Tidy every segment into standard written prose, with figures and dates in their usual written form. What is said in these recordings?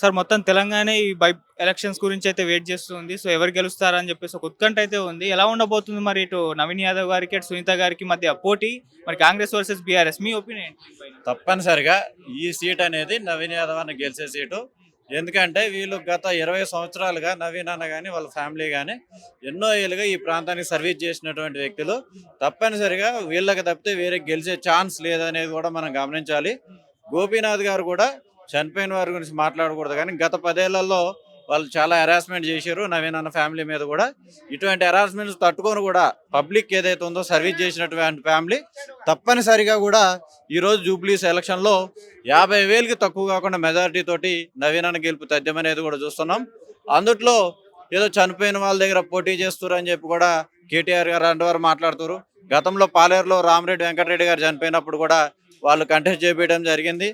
Sir మొత్తం తెలంగాణ ఈ elections గురించి అయితే వెయిట్ చేస్తుంది. సో ఎవరు గెలుస్తారని చెప్పేసి ఒక ఉత్కంఠ అయితే ఉంది. ఎలా ఉండబోతుంది మరి ఇటు నవీన్ యాదవ్ గారికి, అటు సునీత గారికి మధ్య పోటీ మరి కాంగ్రెస్ వర్సెస్ బీఆర్ఎస్ మీ ఒపీనియన్ ఏంటి దీనిపైన? తప్పనిసరిగా ఈ సీట్ అనేది నవీన్ యాదవ్ అన్న గెలిచే సీటు. ఎందుకంటే వీళ్ళు గత 20 సంవత్సరాలుగా నవీన్ అన్న కానీ వాళ్ళ ఫ్యామిలీ కానీ ఎన్నో ఏళ్ళుగా ఈ ప్రాంతానికి సర్వీస్ చేసినటువంటి వ్యక్తులు. తప్పనిసరిగా వీళ్ళకి తప్పితే వేరే గెలిచే ఛాన్స్ లేదనేది కూడా మనం గమనించాలి. గోపీనాథ్ గారు కూడా చనిపోయిన వారి గురించి మాట్లాడకూడదు కానీ గత 10 ఏళ్లలో వాళ్ళు చాలా హెరాస్మెంట్ చేశారు నవీన్ అన్న ఫ్యామిలీ మీద కూడా. ఇటువంటి హెరాస్మెంట్స్ తట్టుకొని కూడా పబ్లిక్ ఏదైతే ఉందో సర్వీస్ చేసినటువంటి ఫ్యామిలీ తప్పనిసరిగా కూడా ఈరోజు జూబ్లీస్ ఎలక్షన్లో 50,000కి తక్కువ కాకుండా మెజారిటీ తోటి నవీన్ అన్న గెలుపు తథ్యమనేది కూడా చూస్తున్నాం. అందుట్లో ఏదో చనిపోయిన వాళ్ళ దగ్గర పోటీ చేస్తారు అని చెప్పి కూడా కేటీఆర్ గారు అంటవారు మాట్లాడుతారు. గతంలో పాలేరులో రామరెడ్డి వెంకటరెడ్డి గారు చనిపోయినప్పుడు కూడా వాళ్ళు కంటెస్ట్ చేపించడం జరిగింది.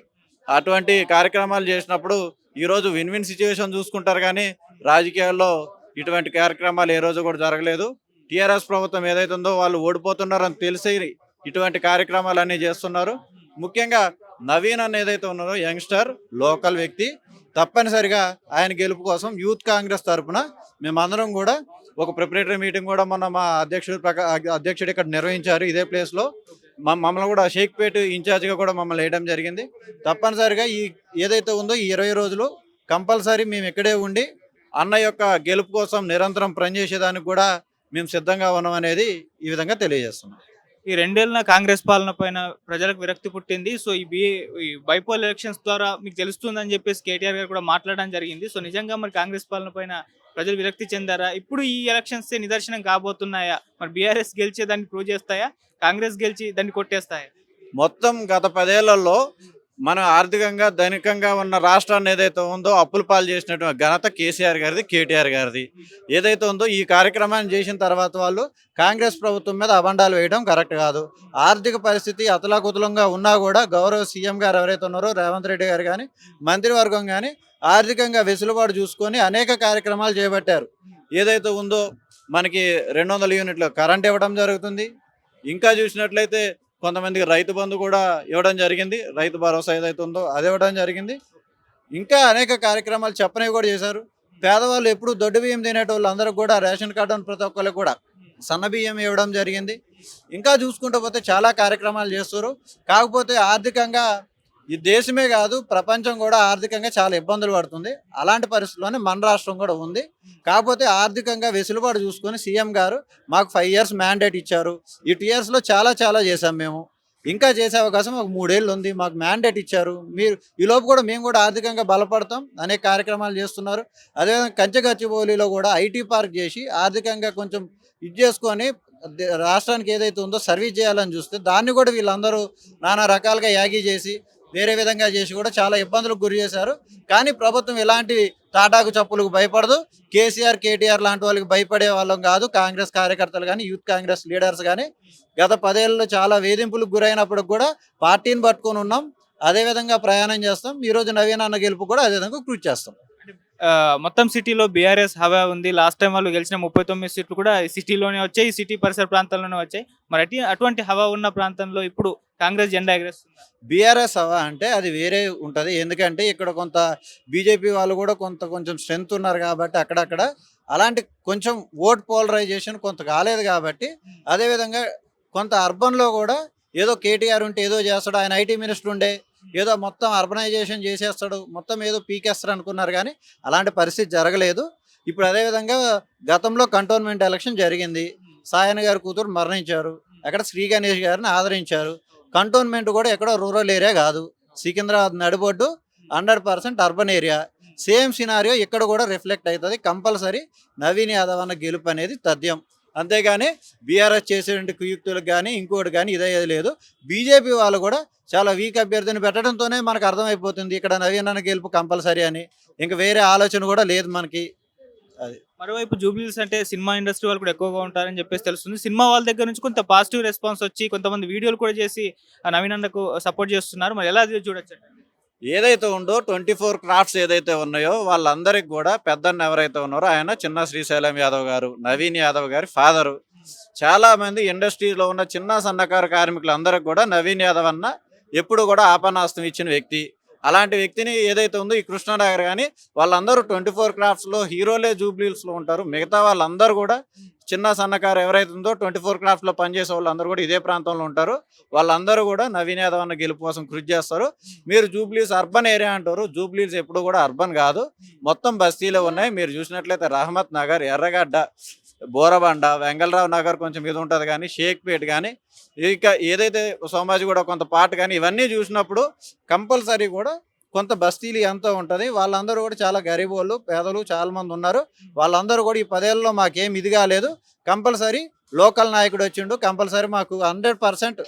అటువంటి కార్యక్రమాలు చేసినప్పుడు ఈరోజు విన్ విన్ సిచ్యువేషన్ చూసుకుంటారు కానీ రాజకీయాల్లో ఇటువంటి కార్యక్రమాలు ఏ రోజు కూడా జరగలేదు. టీఆర్ఎస్ ప్రభుత్వం ఏదైతే ఉందో వాళ్ళు ఓడిపోతున్నారని తెలిసి ఇటువంటి కార్యక్రమాలు అన్నీ చేస్తున్నారు. ముఖ్యంగా నవీన్ అన్న ఏదైతే ఉన్నారో యంగ్స్టర్ లోకల్ వ్యక్తి, తప్పనిసరిగా ఆయన గెలుపు కోసం యూత్ కాంగ్రెస్ తరఫున మేమందరం కూడా ఒక ప్రిపరేటరీ మీటింగ్ కూడా మొన్న మా అధ్యక్షుడు ఇక్కడ నిర్వహించారు ఇదే ప్లేస్లో. మమ్మల్ని కూడా షేక్పేట్ ఇన్ఛార్జ్గా కూడా మమ్మల్ని వేయడం జరిగింది. తప్పనిసరిగా ఈ ఏదైతే ఉందో ఈ 20 రోజులు కంపల్సరీ మేము ఇక్కడే ఉండి అన్న యొక్క గెలుపు కోసం నిరంతరం పనిచేసేదానికి కూడా మేము సిద్ధంగా ఉన్నాం అనేది ఈ విధంగా తెలియజేస్తున్నాం. ఈ 2 ఏళ్ల కాంగ్రెస్ పాలన పైన ప్రజలకు విరక్తి పుట్టింది. సో ఈ బైపోల్ ఎలక్షన్స్ ద్వారా మీకు తెలుస్తుందని చెప్పేసి కేటీఆర్ గారు కూడా మాట్లాడడం జరిగింది. సో నిజంగా మరి కాంగ్రెస్ పాలన పైన ప్రజలు విరక్తి చెందారా? ఇప్పుడు ఈ ఎలక్షన్స్ నిదర్శనం కాబోతున్నాయా? మరి బీఆర్ఎస్ గెలిచే దాన్ని ప్రూవ్ చేస్తాయా? కాంగ్రెస్ గెలిచి దాన్ని కొట్టేస్తాయా? మొత్తం గత 10 ఏళ్లలో మనం ఆర్థికంగా ధనికంగా ఉన్న రాష్ట్రాన్ని ఏదైతే ఉందో అప్పుల పాలు చేసినటువంటి ఘనత కేసీఆర్ గారిది, కేటీఆర్ గారిది. ఏదైతే ఉందో ఈ కార్యక్రమాన్ని చేసిన తర్వాత వాళ్ళు కాంగ్రెస్ ప్రభుత్వం మీద అబండాలు వేయడం కరెక్ట్ కాదు. ఆర్థిక పరిస్థితి అతలాకుతలంగా ఉన్నా కూడా గౌరవ సీఎం గారు ఎవరైతే ఉన్నారో రేవంత్ రెడ్డి గారు కానీ మంత్రివర్గం కానీ ఆర్థికంగా వెసులుబాటు చూసుకొని అనేక కార్యక్రమాలు చేపట్టారు. ఏదైతే ఉందో మనకి 200 యూనిట్లు కరెంట్ ఇవ్వడం జరుగుతుంది. ఇంకా చూసినట్లయితే కొంతమందికి రైతు బంధు కూడా ఇవ్వడం జరిగింది. రైతు భరోసా ఏదైతే ఉందో అది ఇవ్వడం జరిగింది. ఇంకా అనేక కార్యక్రమాలు చెప్పనివి కూడా చేశారు. పేదవాళ్ళు ఎప్పుడు దొడ్డు బియ్యం తినేటోళ్ళు అందరికి కూడా రేషన్ కార్డు అని ప్రతి ఒక్కరికి కూడా సన్న బియ్యం ఇవ్వడం జరిగింది. ఇంకా చూసుకుంటూ పోతే చాలా కార్యక్రమాలు చేస్తారు. కాకపోతే ఆర్థికంగా ఈ దేశమే కాదు ప్రపంచం కూడా ఆర్థికంగా చాలా ఇబ్బందులు పడుతుంది. అలాంటి పరిస్థితుల్లోనే మన రాష్ట్రం కూడా ఉంది. కాకపోతే ఆర్థికంగా వెసులుబాటు చూసుకొని సీఎం గారు మాకు 5 years మ్యాండేట్ ఇచ్చారు. ఈ 2 yearsలో చాలా చేసాం మేము. ఇంకా చేసే అవకాశం ఒక 3 ఏళ్ళు ఉంది. మాకు మ్యాండేట్ ఇచ్చారు. మీరు ఈలోపు కూడా మేము కూడా ఆర్థికంగా బలపడతాం అనేక కార్యక్రమాలు చేస్తున్నారు. అదేవిధంగా కంచగచ్చిబౌలిలో కూడా ఐటీ పార్క్ చేసి ఆర్థికంగా కొంచెం ఇది చేసుకొని రాష్ట్రానికి ఏదైతే ఉందో సర్వీస్ చేయాలని చూస్తే దాన్ని కూడా వీళ్ళందరూ నానా రకాలుగా యాగి చేసి వేరే విధంగా చేసి కూడా చాలా ఇబ్బందులకు గురి చేశారు. కానీ ప్రభుత్వం ఇలాంటి తాటాకు చప్పులకు భయపడదు. కేసీఆర్, కేటీఆర్ లాంటి వాళ్ళకి భయపడే వాళ్ళం కాదు. కాంగ్రెస్ కార్యకర్తలు కానీ యూత్ కాంగ్రెస్ లీడర్స్ కానీ గత 10 ఏళ్ళలో చాలా వేధింపులకు గురైనప్పుడు కూడా పార్టీని పట్టుకొని ఉన్నాం. అదేవిధంగా ప్రయాణం చేస్తాం. ఈరోజు నవీన్ అన్న గెలుపు కూడా అదేవిధంగా కృషి చేస్తాం. మొత్తం సిటీలో బీఆర్ఎస్ హవా ఉంది. లాస్ట్ టైం వాళ్ళు గెలిచిన 39 సీట్లు కూడా ఈ సిటీలోనే వచ్చాయి. ఈ సిటీ పరిసర ప్రాంతాల్లోనే వచ్చాయి. మరి అటువంటి హవా ఉన్న ప్రాంతంలో ఇప్పుడు కాంగ్రెస్ జెండా ఎగరేస్తుంది. బీఆర్ఎస్ హవా అంటే అది వేరే ఉంటుంది. ఎందుకంటే ఇక్కడ కొంత బీజేపీ వాళ్ళు కూడా కొంచెం స్ట్రెంత్ ఉన్నారు కాబట్టి అక్కడక్కడ అలాంటి కొంచెం ఓట్ పోలరైజేషన్ కొంత కాలేదు కాబట్టి అదేవిధంగా కొంత అర్బన్లో కూడా ఏదో కేటీఆర్ ఉంటే ఏదో చేస్తాడు, ఆయన ఐటీ మినిస్టర్ ఉండే ఏదో మొత్తం అర్బనైజేషన్ చేసేస్తాడు, మొత్తం ఏదో పీకేస్తాడు అనుకున్నారు. కానీ అలాంటి పరిస్థితి జరగలేదు. ఇప్పుడు అదేవిధంగా గతంలో కంటోన్మెంట్ ఎలక్షన్ జరిగింది. సాయన గారి కూతురు మరణించారు. అక్కడ శ్రీ గణేష్ గారిని ఆదరించారు. కంటోన్మెంట్ కూడా ఎక్కడో రూరల్ ఏరియా కాదు, సికింద్రాబాద్ నడిబొడ్డు 100% అర్బన్ ఏరియా. సేమ్ సినారియో ఇక్కడ కూడా రిఫ్లెక్ట్ అవుతుంది. కంపల్సరీ నవీన్ యాదవ్ అన్న గెలుపు అనేది తథ్యం. అంతేగాని బీఆర్ఎస్ చేసేటువంటి కుయుక్తులకు కానీ ఇంకోటి కానీ ఇదే లేదు. బీజేపీ వాళ్ళు కూడా చాలా వీక్ అభ్యర్థిని పెట్టడంతోనే మనకు అర్థమైపోతుంది ఇక్కడ నవీన్ అన్న గెలుపు కంపల్సరీ అని. ఇంకా వేరే ఆలోచన కూడా లేదు మనకి. అది మరోవైపు జూబ్లీస్ అంటే సినిమా ఇండస్ట్రీ వాళ్ళు కూడా ఎక్కువగా ఉంటారని చెప్పేసి తెలుస్తుంది. సినిమా వాళ్ళ దగ్గర నుంచి కొంత పాజిటివ్ రెస్పాన్స్ వచ్చి కొంతమంది వీడియోలు కూడా చేసి నవీన్ అన్నకు సపోర్ట్ చేస్తున్నారు. మరి ఎలా చూడొచ్చు? ఏదైతే ఉందో 24 క్రాఫ్ట్స్ ఏదైతే ఉన్నాయో వాళ్ళందరికి కూడా పెద్దన్న ఎవరైతే ఉన్నారో ఆయన చిన్న శ్రీశైలం యాదవ్ గారు, నవీన్ యాదవ్ గారి ఫాదరు. చాలా మంది ఇండస్ట్రీలో ఉన్న చిన్న సన్నకారు కార్మికులందరికి కూడా నవీన్ యాదవ్ అన్న ఎప్పుడు కూడా ఆపన్నాస్తం ఇచ్చిన వ్యక్తి. అలాంటి వ్యక్తిని ఏదైతే ఉందో ఈ కృష్ణానగర్ కానీ వాళ్ళందరూ 24 క్రాఫ్ట్స్లో హీరోలే జూబ్లీహిల్స్లో ఉంటారు. మిగతా వాళ్ళందరూ కూడా చిన్న సన్నకారు ఎవరైతే ఉందో 24 క్రాఫ్ట్స్లో పనిచేసే వాళ్ళందరూ కూడా ఇదే ప్రాంతంలో ఉంటారు. వాళ్ళందరూ కూడా నవీన్ యాదవ్ అన్న గెలుపు కోసం కృషి చేస్తారు. మీరు జూబ్లీహిల్స్ అర్బన్ ఏరియా అంటారు. జూబ్లీహిల్స్ ఎప్పుడు కూడా అర్బన్ కాదు, మొత్తం బస్తీలో ఉన్నాయి. మీరు చూసినట్లయితే రహమత్ నగర్, ఎర్రగడ్డ, బోరబండ, వెంగళరావు నగర్ కొంచెం ఇది ఉంటుంది కానీ షేక్పేట్ కానీ ఇక ఏదైతే సోమాజిగూడ కొంత పార్ట్ కానీ ఇవన్నీ చూసినప్పుడు కంపల్సరీ కూడా కొంత బస్తీలు అంతా ఉంటుంది. వాళ్ళందరూ కూడా చాలా గరీబ్ వాళ్ళు, పేదలు చాలా మంది ఉన్నారు. వాళ్ళందరూ కూడా ఈ 10 ఏళ్ళలో మాకేం ఇది కాలేదు, కంపల్సరీ లోకల్ నాయకుడు వచ్చిండు, కంపల్సరీ మాకు 100%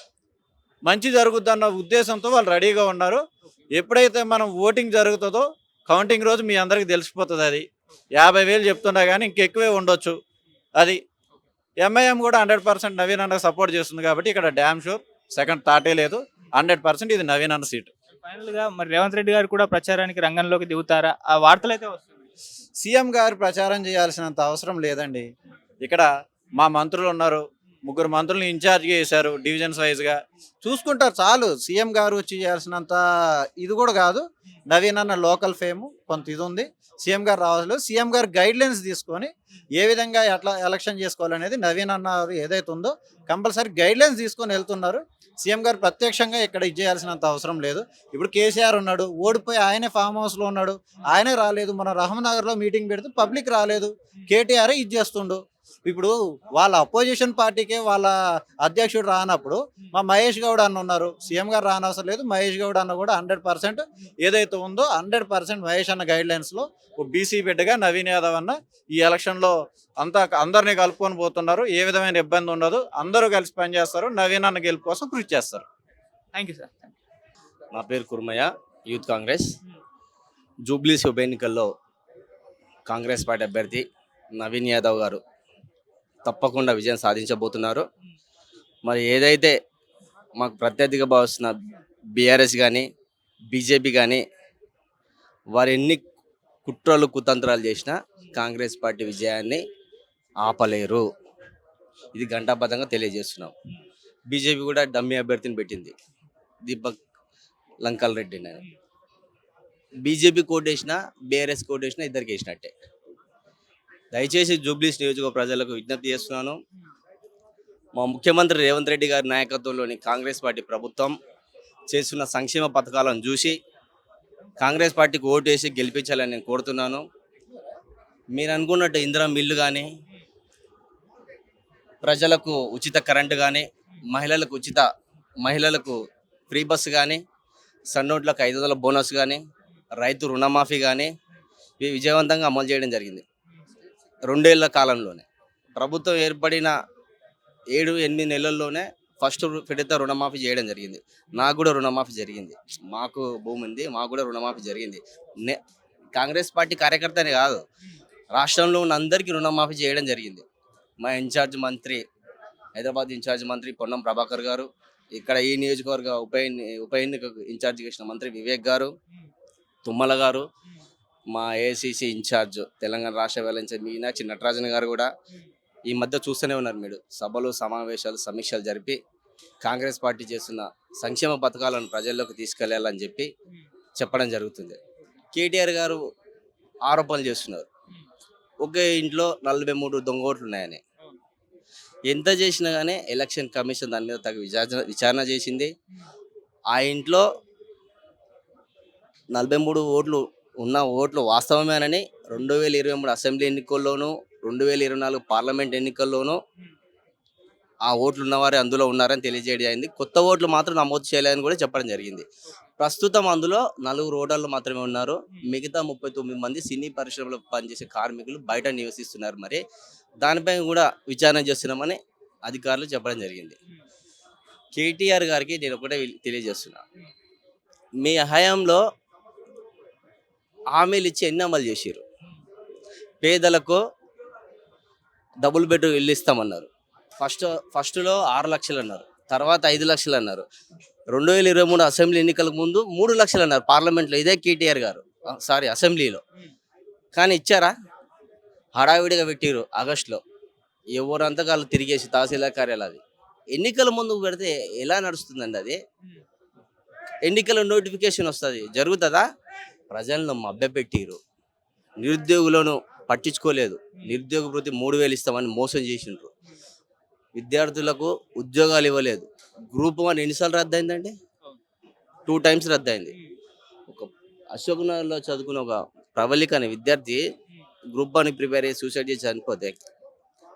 మంచి జరుగుద్దన్న ఉద్దేశంతో వాళ్ళు రెడీగా ఉన్నారు. ఎప్పుడైతే మనం ఓటింగ్ జరుగుతుందో కౌంటింగ్ రోజు మీ అందరికీ తెలిసిపోతుంది. అది 50,000 చెప్తున్నా కానీ ఇంకెక్కువే ఉండొచ్చు. అది ఎంఐఎం కూడా 100% నవీన్ అన్నకు సపోర్ట్ చేస్తుంది కాబట్టి ఇక్కడ డ్యామ్ షూర్ సెకండ్ థాటే లేదు. 100% ఇది నవీన్ అన్న సీటు. ఫైనల్ గా మరి రేవంత్ రెడ్డి గారు కూడా ప్రచారానికి రంగంలోకి దిగుతారా? ఆ వార్తలు అయితే వస్తుంది. సీఎం గారు ప్రచారం చేయాల్సినంత అవసరం లేదండి. ఇక్కడ మా మంత్రులు ఉన్నారు, 3 మంత్రులను ఇన్ఛార్జ్గా చేశారు డివిజన్స్ వైజ్గా, చూసుకుంటారు చాలు. సీఎం గారు వచ్చి చేయాల్సినంత ఇది కూడా కాదు. నవీన్ అన్న లోకల్ ఫేమ్ కొంత ఇది ఉంది, సీఎం గారు రావాలి. సీఎం గారు గైడ్ లైన్స్ తీసుకొని ఏ విధంగా ఎట్లా ఎలక్షన్ చేసుకోవాలనేది నవీన్ అన్న ఏదైతే ఉందో కంపల్సరీ గైడ్ లైన్స్ తీసుకొని వెళ్తున్నారు. సీఎం గారు ప్రత్యక్షంగా ఇక్కడ ఇది చేయాల్సినంత అవసరం లేదు. ఇప్పుడు కేసీఆర్ ఉన్నాడు, ఓడిపోయి ఆయనే ఫామ్ హౌస్లో ఉన్నాడు, ఆయనే రాలేదు. మన రహమనగర్లో మీటింగ్ పెడితే పబ్లిక్ రాలేదు, కేటీఆర్ ఇది చేస్తుండు. ఇప్పుడు వాళ్ళ అపోజిషన్ పార్టీకే వాళ్ళ అధ్యక్షుడు రానప్పుడు మా మహేష్ గౌడ్ అన్న ఉన్నారు, సీఎం గారు రానవసరం లేదు. మహేష్ గౌడ్ అన్న కూడా 100% ఏదైతే ఉందో 100% మహేష్ అన్న గైడ్ లైన్స్లో బీసీ బిడ్డగా నవీన్ యాదవ్ అన్న ఈ ఎలక్షన్లో అందరినీ కలుపుకొని పోతున్నారు. ఏ విధమైన ఇబ్బంది ఉండదు, అందరూ కలిసి పనిచేస్తారు. నవీన్ అన్న గెలుపు కోసం కృషి చేస్తారు. Thank you sir. నా పేరు కుర్మయ్య, యూత్ కాంగ్రెస్. జూబ్లీస్ ఉప ఎన్నికల్లో కాంగ్రెస్ పార్టీ అభ్యర్థి నవీన్ యాదవ్ గారు తప్పకుండా విజయం సాధించబోతున్నారు. మరి ఏదైతే మాకు ప్రత్యర్థిగా భావిస్తున్న బీఆర్ఎస్ కానీ బీజేపీ కానీ వారు ఎన్ని కుట్రలు కుతంత్రాలు చేసినా కాంగ్రెస్ పార్టీ విజయాన్ని ఆపలేరు. ఇది ఘంటాబద్ధంగా తెలియజేస్తున్నాం. బీజేపీ కూడా డమ్మీ అభ్యర్థిని పెట్టింది, దీపక్ లంకల్ రెడ్డి అని. బీజేపీ కోటేసినా బీఆర్ఎస్ కోటేసినా ఇద్దరికి వేసినట్టే. దయచేసి జూబ్లీస్ నియోజకవర్గ ప్రజలకు విజ్ఞప్తి చేస్తున్నాను, మా ముఖ్యమంత్రి రేవంత్ రెడ్డి గారి నాయకత్వంలోని కాంగ్రెస్ పార్టీ ప్రభుత్వం చేస్తున్న సంక్షేమ పథకాలను చూసి కాంగ్రెస్ పార్టీకి ఓటు వేసి గెలిపించాలని నేను కోరుతున్నాను. మీరు అనుకున్నట్టు ఇందిరా మిల్లు కానీ, ప్రజలకు ఉచిత కరెంటు కానీ, మహిళలకు ఫ్రీ బస్సు కానీ, సన్నోట్లకు 500 బోనస్ కానీ, రైతు రుణమాఫీ కానీ ఇవి విజయవంతంగా అమలు చేయడం జరిగింది. 2 ఏళ్ల కాలంలోనే ప్రభుత్వం ఏర్పడిన 7-8 నెలల్లోనే ఫస్ట్ విడత రుణమాఫీ చేయడం జరిగింది. నాకు కూడా రుణమాఫీ జరిగింది, మాకు భూమి ఉంది, మాకు కూడా రుణమాఫీ జరిగింది. కాంగ్రెస్ పార్టీ కార్యకర్తనే కాదు, రాష్ట్రంలో ఉన్న అందరికీ రుణమాఫీ చేయడం జరిగింది. మా ఇన్ఛార్జ్ మంత్రి, హైదరాబాద్ ఇన్ఛార్జ్ మంత్రి పొన్నం ప్రభాకర్ గారు, ఇక్కడ ఈ నియోజకవర్గ ఉప ఎన్నికకు ఇన్ఛార్జ్ చేసిన మంత్రి వివేక్ గారు, తుమ్మల గారు, మా ఏఐసిసి ఇన్ఛార్జ్ తెలంగాణ రాష్ట్ర వెల్లించే మీనాక్షి నటరాజన్ గారు కూడా ఈ మధ్య చూస్తూనే ఉన్నారు. మీరు సభలు, సమావేశాలు, సమీక్షలు జరిపి కాంగ్రెస్ పార్టీ చేస్తున్న సంక్షేమ పథకాలను ప్రజల్లోకి తీసుకెళ్లాలని చెప్పడం జరుగుతుంది. కేటీఆర్ గారు ఆరోపణలు చేస్తున్నారు, ఒకే ఇంట్లో 43 దొంగ ఓట్లు ఉన్నాయని. ఎంత చేసినా కానీ ఎలక్షన్ కమిషన్ దాని మీద తగ్గ విచారణ చేసింది. ఆ ఇంట్లో 43 ఓట్లు ఉన్న ఓట్లు వాస్తవమేనని 2023 అసెంబ్లీ ఎన్నికల్లోనూ 2024 పార్లమెంట్ ఎన్నికల్లోనూ ఆ ఓట్లు ఉన్నవారే అందులో ఉన్నారని తెలియజేయడం అయింది. కొత్త ఓట్లు మాత్రం నమోదు చేయలేదని కూడా చెప్పడం జరిగింది. ప్రస్తుతం అందులో 4 ఓటర్లు మాత్రమే ఉన్నారు. మిగతా 39 మంది సినీ పరిశ్రమలో పనిచేసే కార్మికులు బయట నివసిస్తున్నారు. మరి దానిపై కూడా విచారణ చేస్తున్నామని అధికారులు చెప్పడం జరిగింది. కేటీఆర్ గారికి నేను ఒకటే తెలియజేస్తున్నా, మీ హయాంలో హామీలు ఇచ్చి ఎన్ని అమలు చేశారు? పేదలకు డబుల్ బెడ్రూమ్ ఇల్లు ఇస్తామన్నారు. ఫస్ట్లో 6 లక్షలు అన్నారు, తర్వాత 5 లక్షలు అన్నారు. 2023 అసెంబ్లీ ఎన్నికలకు ముందు 3 లక్షలు అన్నారు పార్లమెంట్లో, ఇదే కేటీఆర్ గారు అసెంబ్లీలో. కానీ ఇచ్చారా? హడావిడిగా పెట్టిరు ఆగస్టులో, ఎవరంతా వాళ్ళు తిరిగేసి తహసీల్దార్ కార్యాలయం. ఎన్నికల ముందు పెడితే ఎలా నడుస్తుందండి అది? ఎన్నికల నోటిఫికేషన్ వస్తుంది, జరుగుతుందా? ప్రజలను మభ్యపెట్టిరు, నిరుద్యోగులను పట్టించుకోలేదు, నిరుద్యోగ భృతి 3,000 ఇస్తామని మోసం చేసిండ్రు, విద్యార్థులకు ఉద్యోగాలు ఇవ్వలేదు. గ్రూప్ 1 ఎన్నిసార్లు రద్దయిందండి? 2 టైమ్స్ రద్దయింది. ఒక అశోక్ నగర్లో చదువుకున్న ఒక ప్రవళిక అనే విద్యార్థి గ్రూప్ 1 ప్రిపేర్ అయ్యి సూసైడ్ చేసి చనిపోతే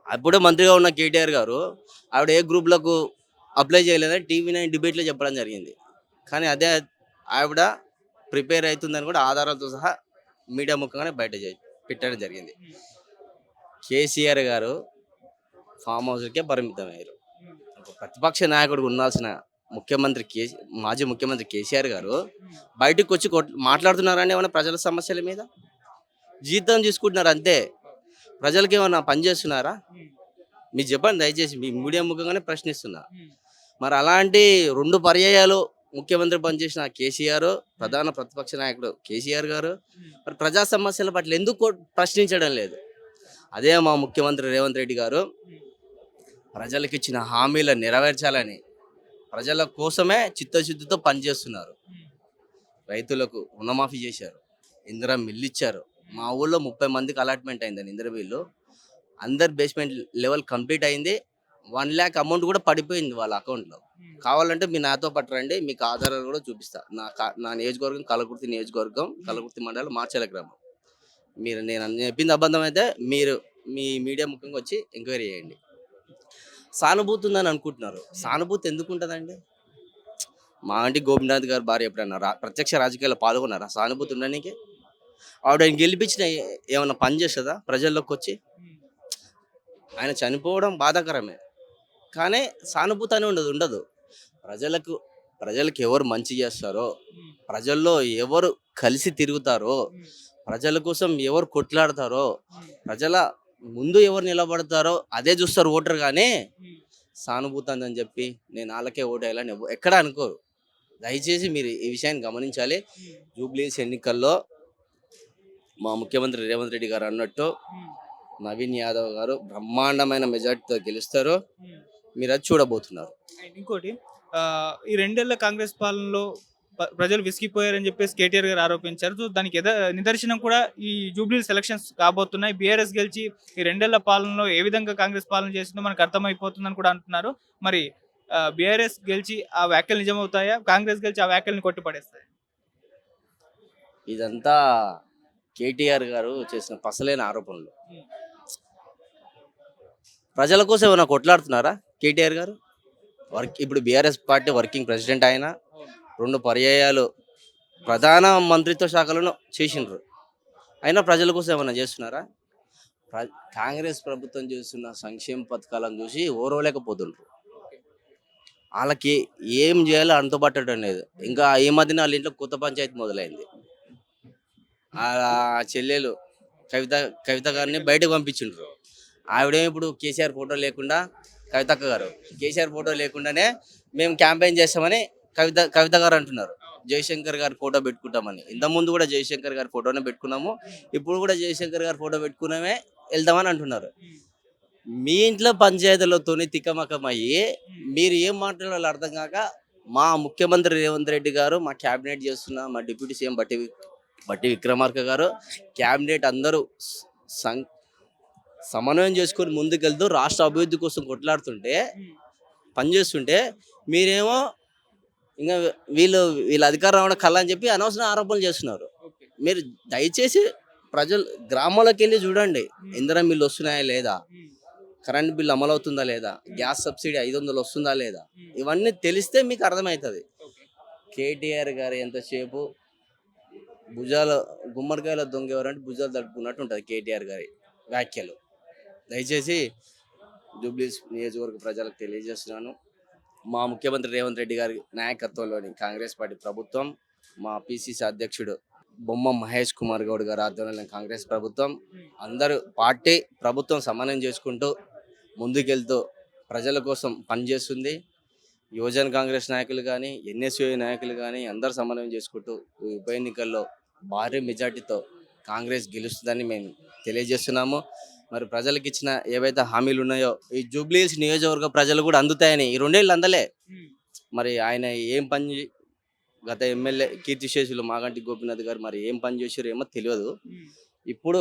అప్పుడే మంత్రిగా ఉన్న కేటీఆర్ గారు ఆవిడ ఏ గ్రూప్లకు అప్లై చేయలేదని టీవీ9 డిబేట్లో చెప్పడం జరిగింది. కానీ అదే ఆవిడ ప్రిపేర్ అవుతుందని కూడా ఆధారాలతో సహా మీడియా ముఖంగానే పెట్టడం జరిగింది. కేసీఆర్ గారు ఫామ్ హౌస్కే పరిమితమయ్యారు. ఒక ప్రతిపక్ష నాయకుడు ఉండాల్సిన మాజీ ముఖ్యమంత్రి కేసీఆర్ గారు బయటకు వచ్చి మాట్లాడుతున్నారని ఏమైనా ప్రజల సమస్యల మీద? జీతం తీసుకుంటున్నారు అంతే, ప్రజలకి ఏమైనా పని చేస్తున్నారా? మీరు చెప్పండి దయచేసి, మీ మీడియా ముఖంగానే ప్రశ్నిస్తున్నా. మరి అలాంటి 2 పర్యాయాలు ముఖ్యమంత్రి పనిచేసిన కేసీఆర్, ప్రధాన ప్రతిపక్ష నాయకుడు కేసీఆర్ గారు మరి ప్రజా సమస్యల పట్ల ఎందుకు ప్రశ్నించడం లేదు? అదే మా ముఖ్యమంత్రి రేవంత్ రెడ్డి గారు ప్రజలకు ఇచ్చిన హామీలను నెరవేర్చాలని ప్రజల కోసమే చిత్తశుద్ధితో పనిచేస్తున్నారు. రైతులకు రుణమాఫీ చేశారు, ఇందిరా మిల్లు ఇచ్చారు. మా ఊళ్ళో 30 మందికి అలాట్మెంట్ అయిందని ఇందిరా మిల్లు, అందరు బేస్మెంట్ లెవెల్ కంప్లీట్ అయింది. 1 lakh అమౌంట్ కూడా పడిపోయింది వాళ్ళ అకౌంట్లో. కావాలంటే మీ నాతో పాటు రండి, మీకు ఆధారాలు కూడా చూపిస్తా. నా నియోజకవర్గం కలకుర్తి నియోజకవర్గం, కలకుర్తి మండలం మార్చెల గ్రామం. నేను చెప్పింది అబద్ధం అయితే మీరు మీ మీడియా ముఖంగా వచ్చి ఎంక్వైరీ చేయండి. సానుభూతి ఉందని అనుకుంటున్నారు, సానుభూతి ఎందుకు ఉంటుందండి? మా ఆంటీ గోపినాథ్ గారు భార్య ఎప్పుడన్నా ప్రత్యక్ష రాజకీయాల్లో పాల్గొన్నారా? సానుభూతి ఉండడానికి ఆవిడ గెలిపించిన ఏమైనా పని చేస్తుందా ప్రజల్లోకి వచ్చి? ఆయన చనిపోవడం బాధాకరమే, కానీ సానుభూతి అని ఉండదు. ప్రజలకు ఎవరు మంచి చేస్తారో, ప్రజల్లో ఎవరు కలిసి తిరుగుతారో, ప్రజల కోసం ఎవరు కొట్లాడతారో, ప్రజల ముందు ఎవరు నిలబడతారో అదే చూస్తారు ఓటర్. కానీ సానుభూతి అని చెప్పి నేను వాళ్ళకే ఓటేయాలని ఎక్కడ అనుకోరు. దయచేసి మీరు ఈ విషయాన్ని గమనించాలి. జూబ్లీస్ ఎన్నికల్లో మా ముఖ్యమంత్రి రేవంత్ రెడ్డి గారు అన్నట్టు నవీన్ యాదవ్ గారు బ్రహ్మాండమైన మెజార్టీతో గెలుస్తారు. మీరు అది చూడబోతున్నారు. ఇంకోటి, ఈ 2 ఏళ్ల కాంగ్రెస్ పాలనలో ప్రజలు విసిగిపోయారని చెప్పేసి కేటీఆర్ గారు ఆరోపించారు. సో దానికి నిదర్శనం కూడా ఈ జూబ్లీస్ ఎలక్షన్స్ కాబోతున్నాయి. బీఆర్ఎస్ గెలిచి ఈ 2 ఏళ్ల పాలనలో ఏ విధంగా కాంగ్రెస్ పాలన చేసిందో మనకు అర్థమైపోతుందని కూడా అంటున్నారు. మరి బీఆర్ఎస్ గెలిచి ఆ వ్యాఖ్యలు నిజమవుతాయా? కాంగ్రెస్ గెలిచి ఆ వ్యాఖ్యలను కొట్టిపడేస్తాయి? ఇదంతా కేటీఆర్ గారు చేసిన పసలేని ఆరోపణలు. ప్రజల కోసం ఏమైనా కొట్లాడుతున్నారా కేటీఆర్ గారు? ఇప్పుడు బీఆర్ఎస్ పార్టీ వర్కింగ్ ప్రెసిడెంట్ ఆయన, 2 పర్యాయాలు ప్రధాన మంత్రిత్వ శాఖలను చేసిండ్రు. అయినా ప్రజల కోసం ఏమైనా చేస్తున్నారా? కాంగ్రెస్ ప్రభుత్వం చేస్తున్న సంక్షేమ పథకాలను చూసి ఓర్వలేకపోతుండ్రు. వాళ్ళకి ఏం చేయాలో అంతుపట్టడం లేదు. ఇంకా ఈ మధ్యన వాళ్ళ ఇంట్లో కొత్త పంచాయతీ మొదలైంది. ఆ చెల్లెలు కవిత గారిని బయటకు పంపించిండ్రు. ఆవిడేమో ఇప్పుడు కేసీఆర్ ఫోటో లేకుండా, కవితక్క గారు కేసీఆర్ ఫోటో లేకుండానే మేము క్యాంపెయిన్ చేస్తామని కవిత గారు అంటున్నారు. జయశంకర్ గారి ఫోటో పెట్టుకుంటామని. ఇంతకుముందు కూడా జయశంకర్ గారి ఫోటోనే పెట్టుకున్నాము, ఇప్పుడు కూడా జయశంకర్ గారి ఫోటో పెట్టుకున్నామే వెళ్దామని అంటున్నారు. మీ ఇంట్లో పంచాయతీలతోని తిక్కమకం అయ్యి మీరు ఏం మాట్లాడాలో అర్థం కాక మా ముఖ్యమంత్రి రేవంత్ రెడ్డి గారు, మా క్యాబినెట్ చేస్తున్న మా డిప్యూటీ సీఎం బట్టి విక్రమార్క గారు, క్యాబినెట్ అందరూ సమన్వయం చేసుకొని ముందుకెళ్తూ రాష్ట్ర అభివృద్ధి కోసం కొట్లాడుతుంటే, పనిచేస్తుంటే మీరేమో ఇంకా వీళ్ళ అధికారం రావడం కళ్ళ అని చెప్పి అనవసరం ఆరోపణలు చేస్తున్నారు. మీరు దయచేసి ప్రజలు గ్రామాలకు వెళ్ళి చూడండి, ఇందిరా మిల్లు వస్తున్నాయా లేదా, కరెంట్ బిల్ అమలు అవుతుందా లేదా, గ్యాస్ సబ్సిడీ 500 వస్తుందా లేదా, ఇవన్నీ తెలిస్తే మీకు అర్థమవుతుంది. కేటీఆర్ గారు ఎంతసేపు గుమ్మడికాయల దొంగ ఎవరంటే భుజాలు తడుపుకున్నట్టు ఉంటుంది కేటీఆర్ గారి వ్యాఖ్యలు. దయచేసి జూబ్లీస్ నియోజకవర్గ ప్రజలకు తెలియజేస్తున్నాను, మా ముఖ్యమంత్రి రేవంత్ రెడ్డి గారి నాయకత్వంలోని కాంగ్రెస్ పార్టీ ప్రభుత్వం, మా పిసిసి అధ్యక్షుడు బొమ్మ మహేష్ కుమార్ గౌడ్ గారి ఆధ్వర్యంలో కాంగ్రెస్ ప్రభుత్వం, అందరూ పార్టీ ప్రభుత్వం సమన్వయం చేసుకుంటూ ముందుకెళ్తూ ప్రజల కోసం పనిచేస్తుంది. యువజన కాంగ్రెస్ నాయకులు కానీ, ఎన్ఎస్యుఐ నాయకులు కానీ అందరూ సమన్వయం చేసుకుంటూ ఈ ఉప ఎన్నికల్లో భారీ మెజార్టీతో కాంగ్రెస్ గెలుస్తుందని మేము తెలియజేస్తున్నాము. మరి ప్రజలకు ఇచ్చిన ఏవైతే హామీలు ఉన్నాయో ఈ జూబ్లీహిల్స్ నియోజకవర్గ ప్రజలు కూడా అందుతాయని ఈ 2 ఏళ్ళు అందలే. మరి ఆయన ఏం పని గత ఎమ్మెల్యే కీర్తిశేషులు మాగంటి గోపీనాథ్ గారు మరి ఏం పని చేసారో ఏమో తెలియదు. ఇప్పుడు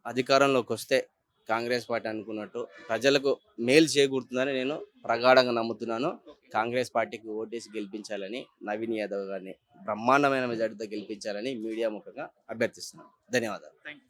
అధికారంలోకి వస్తే కాంగ్రెస్ పార్టీ అనుకున్నట్టు ప్రజలకు మేలు చేకూరుతుందని నేను ప్రగాఢంగా నమ్ముతున్నాను. కాంగ్రెస్ పార్టీకి ఓటేసి గెలిపించాలని, నవీన్ యాదవ్ గారిని బ్రహ్మాండమైన మెజార్టీతో గెలిపించాలని మీడియా ముఖంగా అభ్యర్థిస్తున్నాను. ధన్యవాదాలు.